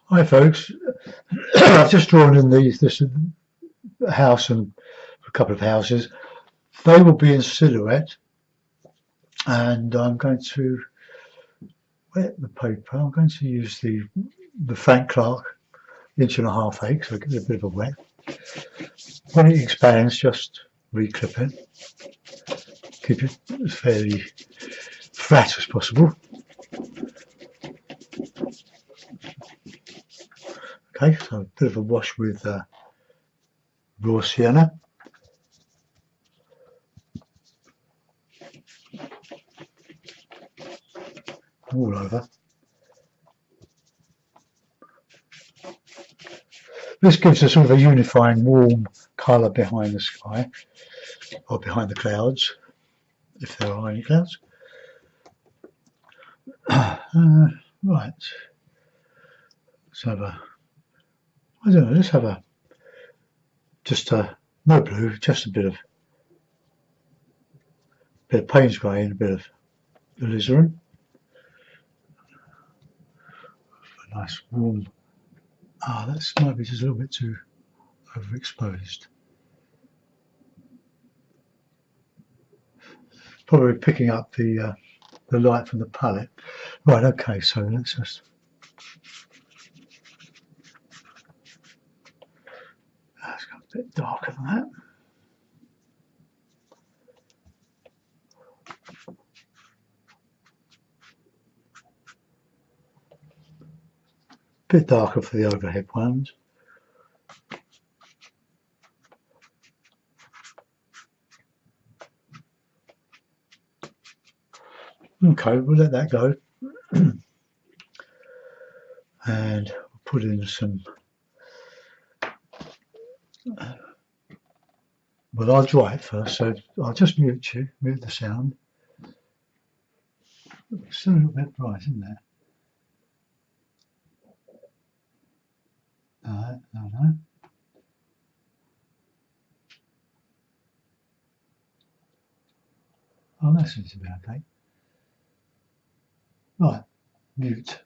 Hi folks, I've just drawn in this house and a couple of houses. They will be in silhouette, and I'm going to wet the paper. I'm going to use the Frank Clark 1.5 inch, so give it a bit of a wet. When it expands, just reclip it. Keep it as fairly flat as possible. Okay, so a bit of a wash with raw sienna. All over. This gives a sort of a unifying warm colour behind the sky, or behind the clouds, if there are any clouds. Right, let's have a, I don't know, let's have a, just no blue, just a bit of Payne's grey and a bit of alizarin. A nice warm, that might be just a little bit too overexposed. Probably picking up the light from the palette. Right, okay, so let's just that's got a bit darker than that. Bit darker for the overhead ones. Okay, we'll let that go. And we'll put in some, well, I'll dry it first, so I'll just mute the sound. It's still a little bit bright, isn't there? No. Oh, that seems to be okay. Right, mute.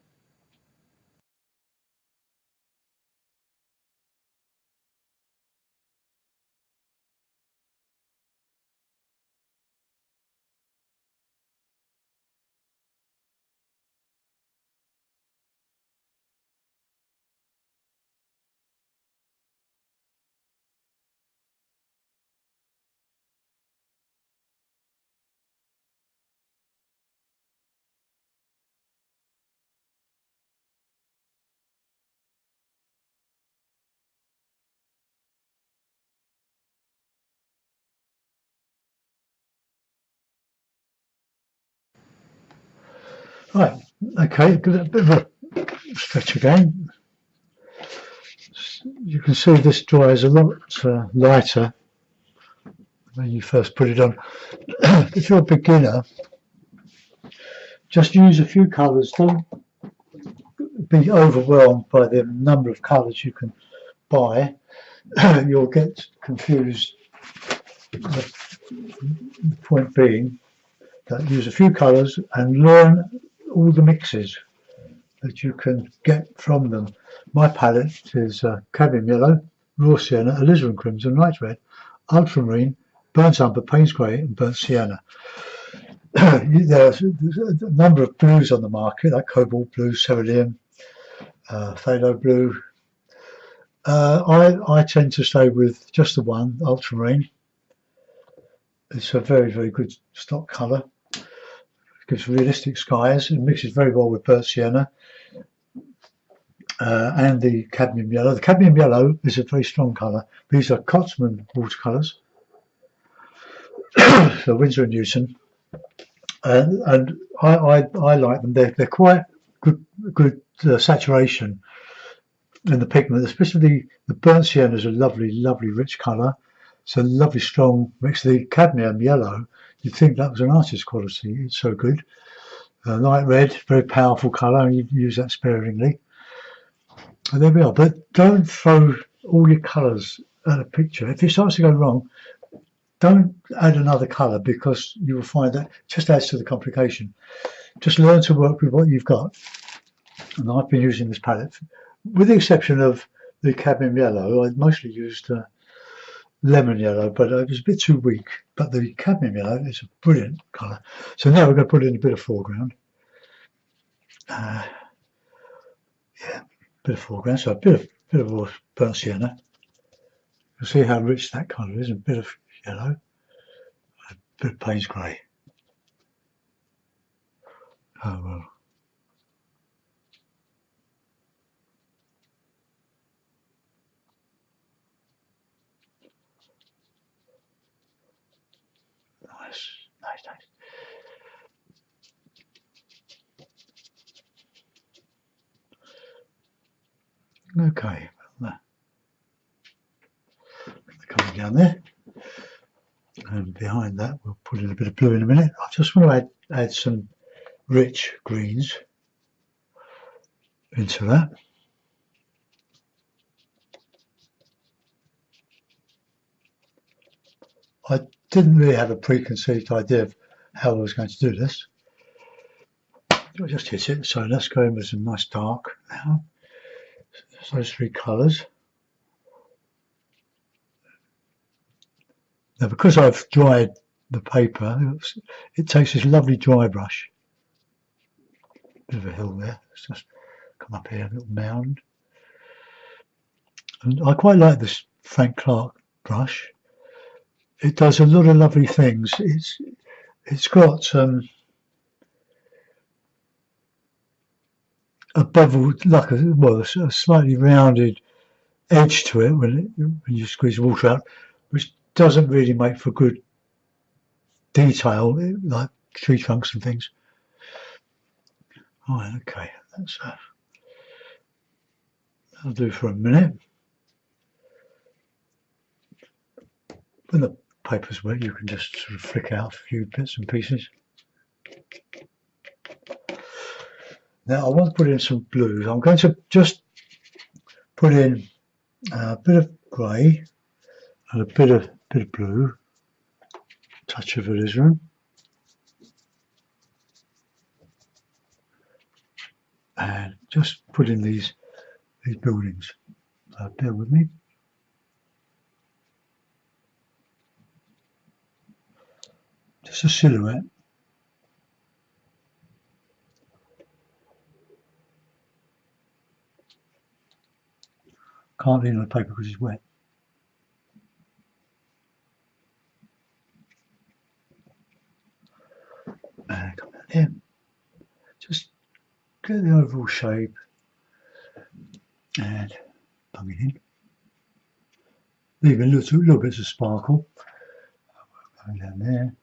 Right, okay, give it a bit of a stretch again. You can see this dries a lot lighter when you first put it on. If you're a beginner, just use a few colours. Don't be overwhelmed by the number of colours you can buy. You'll get confused. The point being that use a few colours and learn all the mixes that you can get from them. My palette is cadmium yellow, raw sienna, alizarin crimson, night red, ultramarine, burnt umber, Payne's grey, and burnt sienna. There's a number of blues on the market, like cobalt blue, cerulean, phthalo blue. I tend to stay with just the one, ultramarine. It's a very, very good stock colour. It gives realistic skies. It mixes very well with burnt sienna and the cadmium yellow. The cadmium yellow is a very strong colour. These are Cotsman watercolours, so Winsor and Newton, and I like them. They're quite good saturation in the pigment, especially the burnt sienna is a lovely, rich colour. It's a lovely, strong mix. The cadmium yellow, you'd think that was an artist's quality. It's so good. Light red, very powerful colour, and you use that sparingly. And there we are. But don't throw all your colours at a picture. If it starts to go wrong, don't add another colour, because you will find that just adds to the complication. Just learn to work with what you've got. And I've been using this palette with the exception of the cadmium yellow, I mostly used lemon yellow, but it was a bit too weak. But the cadmium yellow is a brilliant colour. So now we're going to put in a bit of foreground. Yeah, a bit of foreground, so a bit of burnt sienna. You'll see how rich that colour is, a bit of yellow, a bit of Payne's grey. Oh well. Nice, nice, nice. Okay, coming down there, and behind that we'll put in a bit of blue in a minute. I just want to add some rich greens into that. I didn't really have a preconceived idea of how I was going to do this. I just hit it, so let's go in with some nice dark now. So those three colours. Now because I've dried the paper, it takes this lovely dry brush. Bit of a hill there. Let's just come up here, a little mound. And I quite like this Frank Clark brush. It does a lot of lovely things. It's got a bevel, like a slightly rounded edge to it when you squeeze water out, which doesn't really make for good detail, like tree trunks and things. Right, okay, that'll do for a minute. When the paper's wet, you can just sort of flick out a few bits and pieces. Now I want to put in some blues. I'm going to just put in a bit of grey and a bit of blue, touch of alizarin, and just put in these buildings. Bear with me. Just a silhouette. Can't lean on the paper because it's wet. And come down here. Just get the overall shape and plug it in. Leaving little bits of sparkle. Going down there.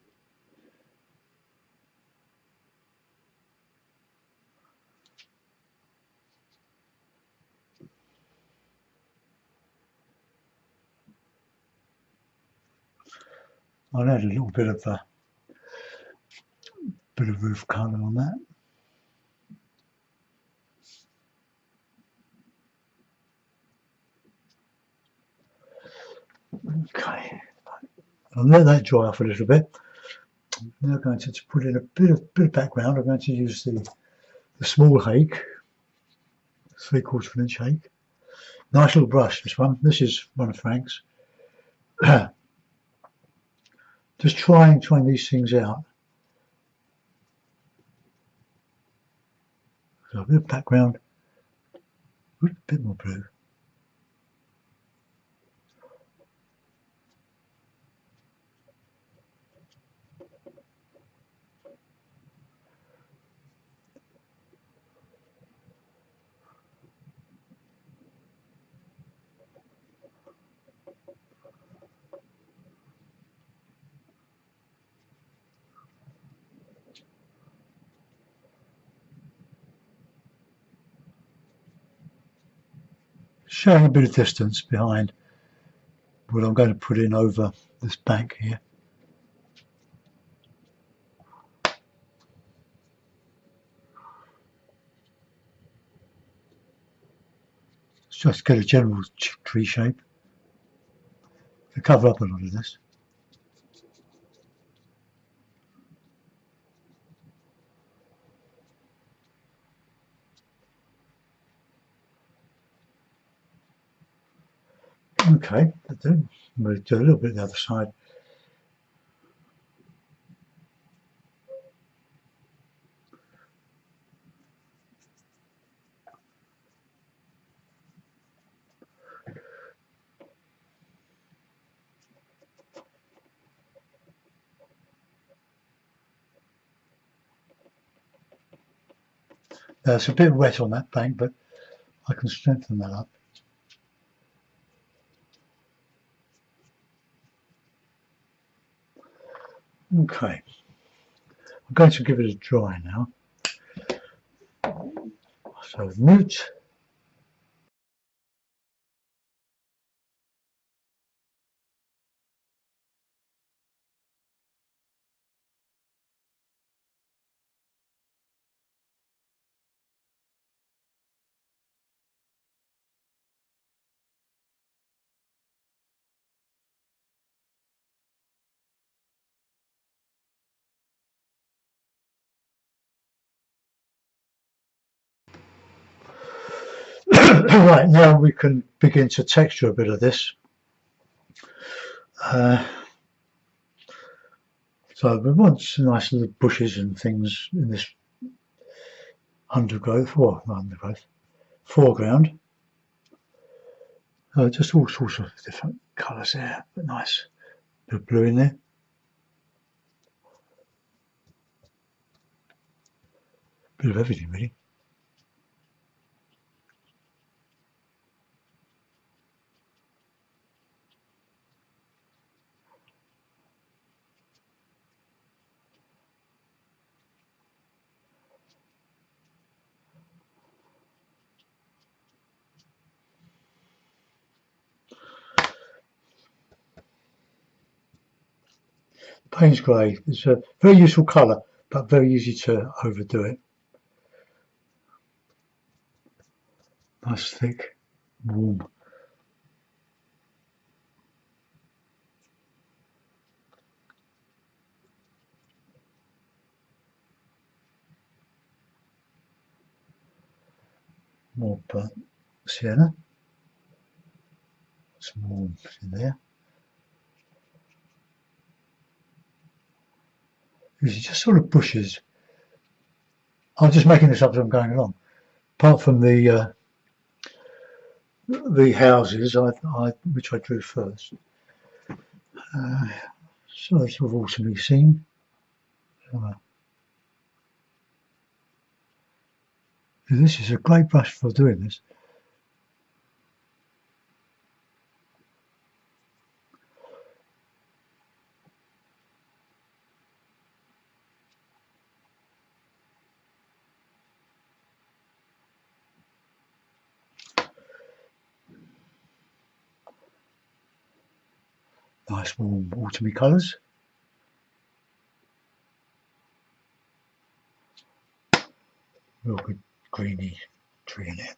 I'll add a little bit of roof colour on that. Okay, I'll let that dry off a little bit. I'm now going to put in a bit of background. I'm going to use the small hake, 3/4 of an inch hake. Nice little brush, this one. This is one of Frank's. Just trying these things out. So a bit of background, a bit more blue. Showing a bit of distance behind what I'm going to put in over this bank here. Just get a general tree shape to cover up a lot of this. Okay, we'll do a little bit the other side. Now it's a bit wet on that bank, but I can strengthen that up. Okay, I'm going to give it a dry now. So mute. Right, now we can begin to texture a bit of this. So we want some nice little bushes and things in this undergrowth, or not undergrowth, foreground. Just all sorts of different colours there, but nice. Bit of blue in there. Bit of everything really. Payne's grey is a very useful colour, but very easy to overdo it. Nice, thick, warm. More burnt sienna. Some warmth in there. These are just sort of bushes. I'm just making this up as I'm going along. Apart from the houses, which I drew first. So it's sort of autumny scene. This is a great brush for doing this. Nice warm autumny colours. Real good greeny tree in there.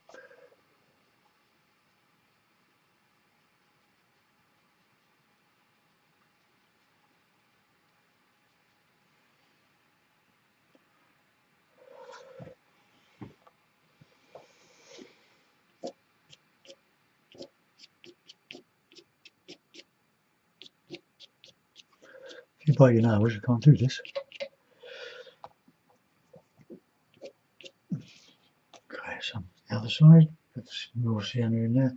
If you bite your nails, you can't do this. Okay, some the other side. Put some more sienna in there.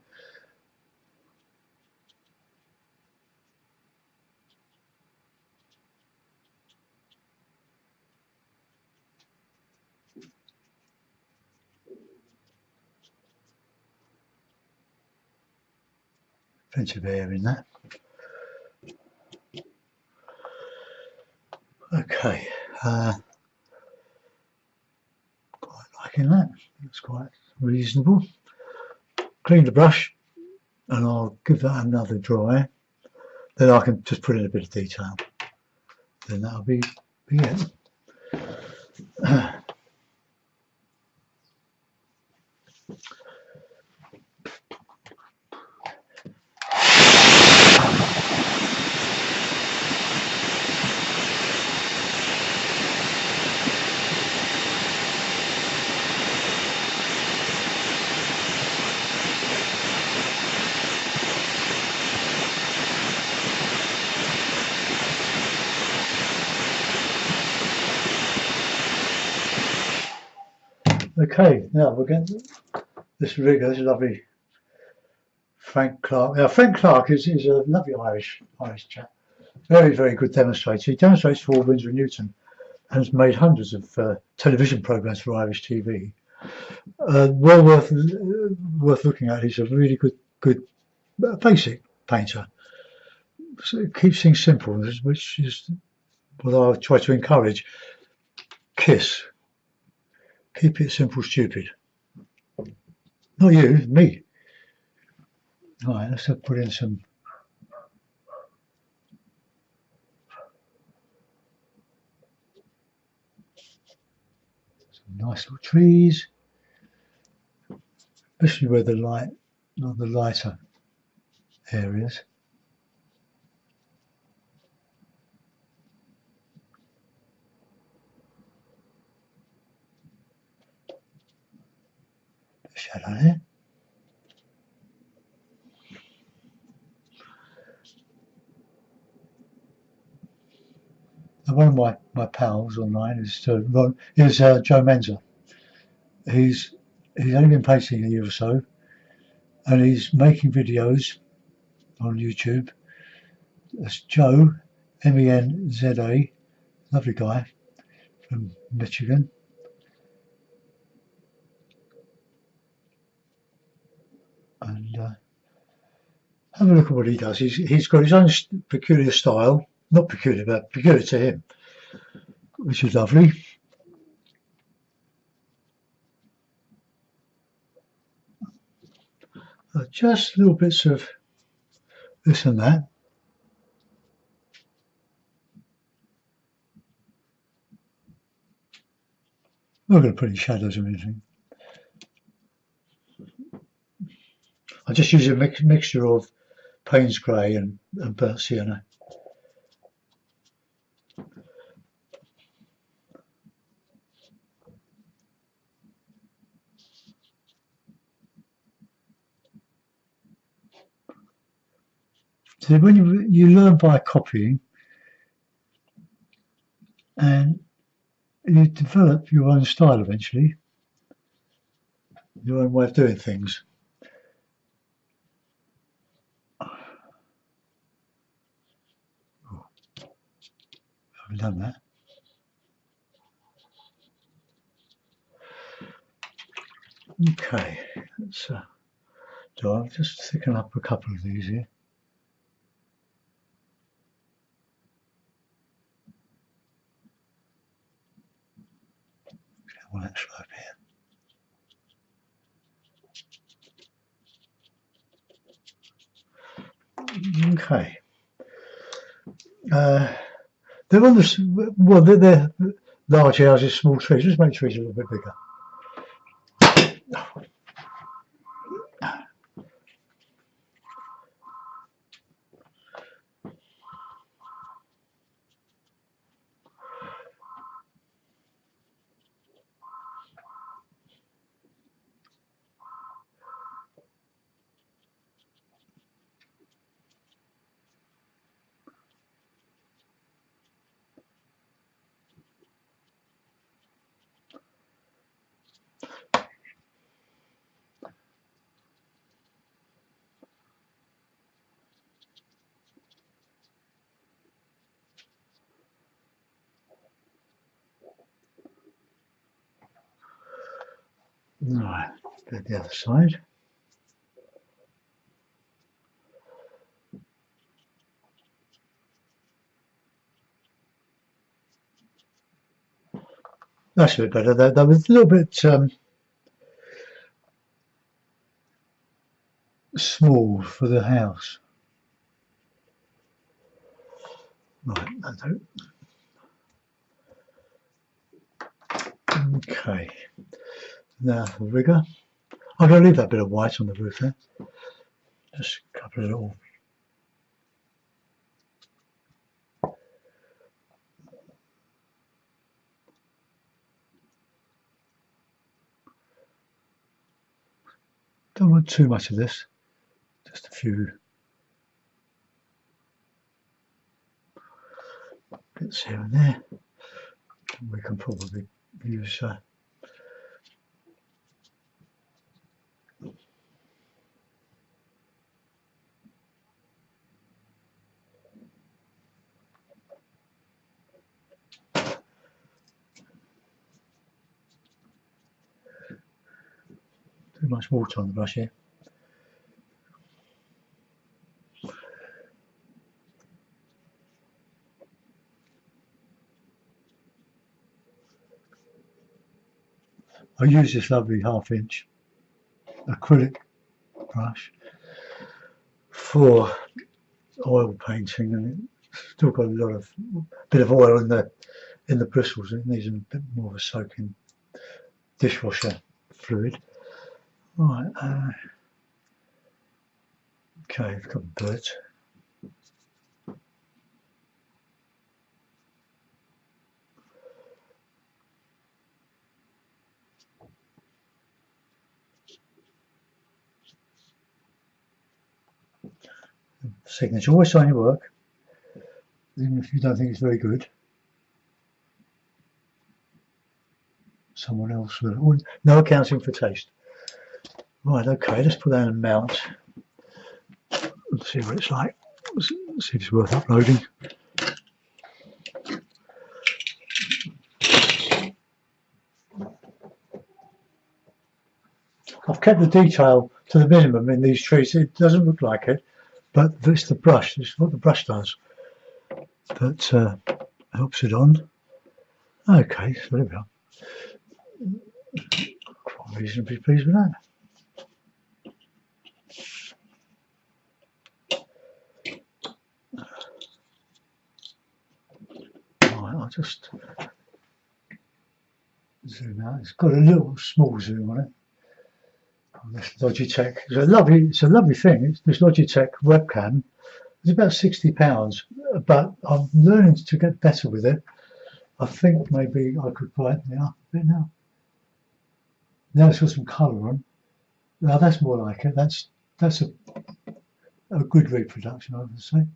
Plenty of air in that. Okay, quite liking that. It's quite reasonable. Clean the brush, and I'll give that another dry. Then I can just put in a bit of detail. Then that'll be it. Okay, now we're getting this rigger. This lovely Frank Clark. Now Frank Clark is a lovely Irish chap. Very good demonstrator. He demonstrates for Winsor and Newton and has made hundreds of television programs for Irish TV. Well worth looking at. He's a really good basic painter. So it keeps things simple, which is what I try to encourage. KISS. Keep it simple, stupid. Not you, me. All right, let's put in some nice little trees, especially where the lighter areas. Shadow there. And one of my pals online is Joe Menzer. He's only been painting a year or so, and he's making videos on YouTube. That's Joe, Menza, lovely guy from Michigan. And have a look at what he does. He's got his own peculiar style, not peculiar, but peculiar to him, which is lovely. Just little bits of this and that. I'm not going to put any shadows or anything. I just use a mixture of Payne's grey and burnt sienna. So when you learn by copying, and you develop your own style eventually, your own way of doing things. Oh, haven't done that. Okay, let's I'll just thicken up a couple of these here. One that slope here. Okay. They're on the well. They're large houses, small trees. Just make trees a little bit bigger. Right, go the other side. That's a bit better. That was a little bit small for the house. Right, that'll do. Okay. Now the rigger. I'm going to leave that bit of white on the roof there. Just a couple of little. Don't want too much of this. Just a few bits here and there. We can probably use much water on the brush here. I use this lovely 1/2" acrylic brush for oil painting, and it's still got a bit of oil in the bristles. It needs a bit more of a soaking dishwasher fluid. Right, okay, we've got birds. Signature. Always sign your work, even if you don't think it's very good. Someone else will. No accounting for taste. Right, okay, let's put that in a mount. Let's see what it's like. Let's see if it's worth uploading. I've kept the detail to the minimum in these trees. It doesn't look like it, but it's the brush. It's what the brush does that helps it on. Okay, so there we are. Quite reasonably pleased with that. Right, I'll just zoom out. It's got a little small zoom on it. This Logitech. It's a lovely thing. It's this Logitech webcam. It's about £60, but I'm learning to get better with it. I think maybe I could brighten it up a bit now. Now it's got some colour on. Now that's more like it. That's a good reproduction, I would say.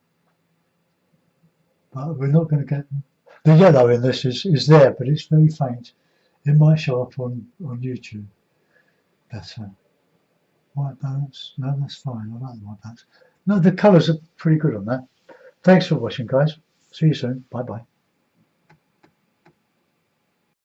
But we're not going to get the yellow in this is there, but it's very faint. It might show up on YouTube better. White balance, no, that's fine. I like the white balance. No, the colours are pretty good on that. Thanks for watching, guys. See you soon. Bye bye.